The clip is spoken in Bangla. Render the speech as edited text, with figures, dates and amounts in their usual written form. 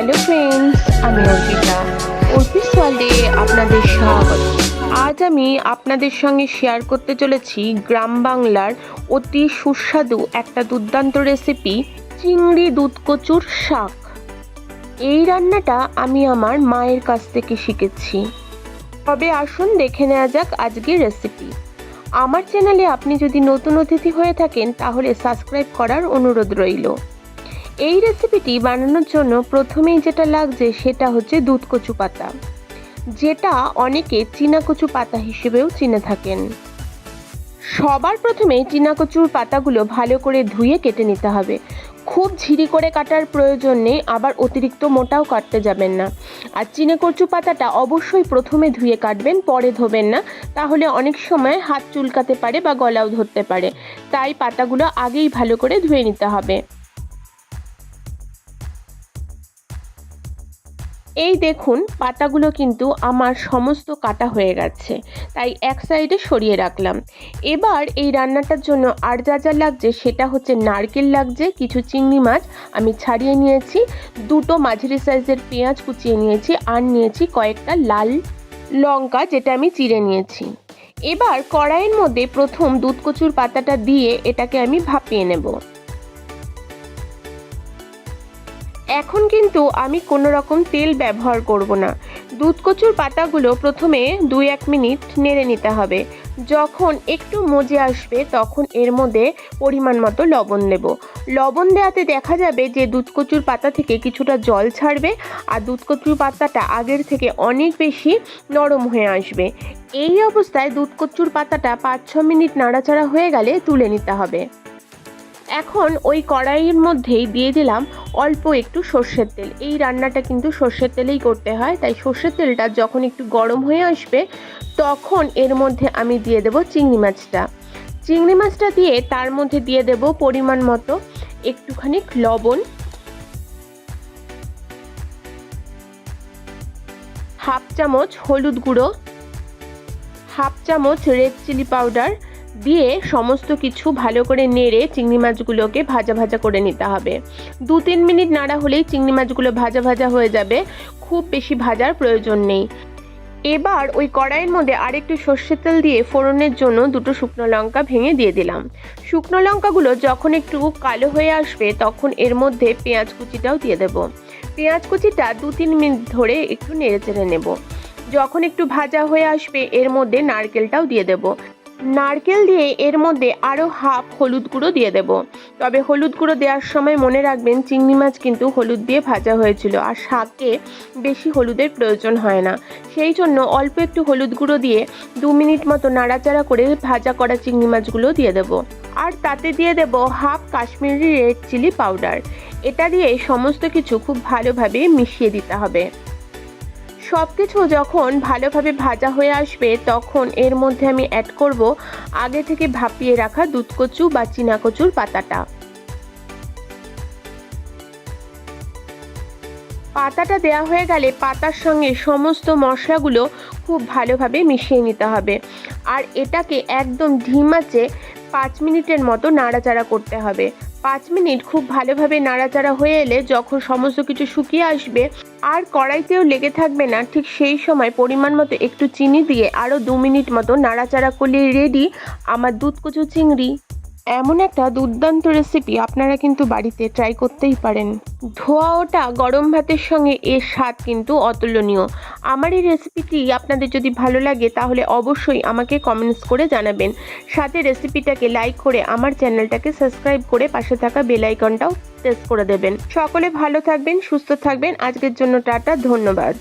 হ্যালো ফ্রেন্ডস, আমি অর্পিতা। অর্পিস ওয়ার্ল্ডে আপনাদের স্বাগত। আজ আমি আপনাদের সঙ্গে শেয়ার করতে চলেছি গ্রাম বাংলার অতি সুস্বাদু একটা দুর্দান্ত রেসিপি, চিংড়ি দুধকচুর শাক। এই রান্নাটা আমি আমার মায়ের কাছ থেকে শিখেছি। তবে আসুন দেখে নেওয়া যাক আজকের রেসিপি। আমার চ্যানেলে আপনি যদি নতুন অতিথি হয়ে থাকেন তাহলে সাবস্ক্রাইব করার অনুরোধ রইল। এই রেসিপিটি বানানোর জন্য প্রথমেই যেটা লাগছে সেটা হচ্ছে দুধকচু পাতা, যেটা অনেকে চীনাকচু পাতা হিসেবেও চিনে থাকেন। সবার প্রথমে চীনাকচুর পাতাগুলো ভালো করে ধুয়ে কেটে নিতে হবে। খুব ঝিরি করে কাটার প্রয়োজন নেই, আবার অতিরিক্ত মোটাও কাটতে যাবেন না। আর চীনাকচু পাতাটা অবশ্যই প্রথমে ধুয়ে কাটবেন, পরে ধোবেন না, তাহলে অনেক সময় হাত চুলকাতে পারে বা গলাও ধরতে পারে। তাই পাতাগুলো আগেই ভালো করে ধুয়ে নিতে হবে। এই দেখুন, পাতাগুলো কিন্তু আমার সমস্ত কাটা হয়ে গেছে, তাই এক সাইডে সরিয়ে রাখলাম। এবার এই রান্নাটার জন্য আর যা যা লাগছে সেটা হচ্ছে নারকেল লাগছে, কিছু চিংড়ি মাছ আমি ছাড়িয়ে নিয়েছি, দুটো মাঝারি সাইজের পেঁয়াজ কুচিয়ে নিয়েছি, আর নিয়েছি কয়েকটা লাল লঙ্কা যেটা আমি চিড়ে নিয়েছি। এবার কড়াইয়ের মধ্যে প্রথম দুধকচুর পাতাটা দিয়ে এটাকে আমি ভাপিয়ে নেব। এখন কিন্তু আমি কোনো রকম তেল ব্যবহার করব না। দুধকচুর পাতাগুলো প্রথমে 2-1 মিনিট নেড়ে নিতে হবে। যখন একটু মজে আসবে তখন এর মধ্যে পরিমাণ মতো লবণ দেব। লবণ দেওয়াতে দেখা যাবে যে দুধকচুর পাতা থেকে কিছুটা জল ছাড়বে, আর দুধকচুর পাতাটা আগের থেকে অনেক বেশি নরম হয়ে আসবে। এই অবস্থায় দুধকচুর পাতাটা 5-6 মিনিট নাড়াচাড়া হয়ে গেলে তুলে নিতে হবে। এখন ওই কড়াইয়ের মধ্যেই দিয়ে দিলাম অল্প একটু সর্ষের তেল। এই রান্নাটা কিন্তু সর্ষের তেলেই করতে হয়, তাই সর্ষের তেলটা যখন একটু গরম হয়ে আসবে তখন এর মধ্যে আমি দিয়ে দেব চিংড়ি মাছটা। চিংড়ি মাছটা দিয়ে তার মধ্যে দিয়ে দেব পরিমাণ মতো একটুখানি লবণ, হাফ চামচ হলুদ গুঁড়ো, হাফ চামচ রেড চিলি পাউডার দিয়ে সমস্ত কিছু ভালো করে নেড়ে চিংড়ি মাছগুলোকে ভাজা ভাজা করে নিতে হবে। 2-3 মিনিট নাড়া হলেই চিংড়ি মাছগুলো ভাজা ভাজা হয়ে যাবে, খুব বেশি ভাজার প্রয়োজন নেই। এবার ওই কড়াইয়ের মধ্যে আরেকটু সর্ষের তেল দিয়ে ফোড়নের জন্য 2টো শুকনো লঙ্কা ভেঙে দিয়ে দিলাম। শুকনো লঙ্কাগুলো যখন একটু কালো হয়ে আসবে তখন এর মধ্যে পেঁয়াজ কুচিটাও দিয়ে দেব। পেঁয়াজ কুচিটা 2-3 মিনিট ধরে একটু নেড়ে চেড়ে নেব। যখন একটু ভাজা হয়ে আসবে এর মধ্যে নারকেলটাও দিয়ে দেব। নারকেল দিয়ে এর মধ্যে আরও হাফ হলুদ গুঁড়ো দিয়ে দেব। তবে হলুদ গুঁড়ো দেওয়ার সময় মনে রাখবেন চিংড়ি মাছ কিন্তু হলুদ দিয়ে ভাজা হয়েছিল, আর শাকে বেশি হলুদের প্রয়োজন হয় না। সেই জন্য অল্প একটু হলুদ গুঁড়ো দিয়ে 2 মিনিট মতো নাড়াচাড়া করে ভাজা করা চিংড়ি মাছগুলো দিয়ে দেব। আর তাতে দিয়ে দেব half Kashmiri red chilli powder. এটা দিয়ে সমস্ত কিছু খুব ভালোভাবে মিশিয়ে দিতে হবে। সব কিছু যখন ভালোভাবে ভাজা হয়ে আসবে তখন এর মধ্যে আমি অ্যাড করব আগে থেকে ভাপিয়ে রাখা দুধকচু বা চীনাকচুর পাতাটা। পাতাটা দেওয়া হয়ে গেলে পাতার সঙ্গে সমস্ত মশলাগুলো খুব ভালোভাবে মিশিয়ে নিতে হবে, আর এটাকে একদম ধিম আঁচে 5 মিনিটের মতো নাড়াচাড়া করতে হবে। 5 মিনিট খুব ভালোভাবে নাড়াচাড়া হয়ে এলে যখন সমস্ত কিছু শুকিয়ে আসবে আর কড়াইতেও লেগে থাকবে না, ঠিক সেই সময় পরিমাণ মতো একটু চিনি দিয়ে আরও 2 মিনিট মতো নাড়াচাড়া করলে রেডি আমার দুধকচু চিংড়ি। এমন একটা দুর্দান্ত রেসিপি আপনারা কিন্তু বাড়িতে ট্রাই করতেই পারেন। ধোয়া ওটা গরম ভাতের সঙ্গে এর স্বাদ কিন্তু অতুলনীয়। আমার এই রেসিপিটি আপনাদের যদি ভালো লাগে তাহলে অবশ্যই আমাকে কমেন্টস করে জানাবেন। সাথে রেসিপিটাকে লাইক করে আমার চ্যানেলটাকে সাবস্ক্রাইব করে পাশে থাকা বেল আইকনটাও প্রেস করে দেবেন। সকলে ভালো থাকবেন, সুস্থ থাকবেন। আজকের জন্য টাটা, ধন্যবাদ।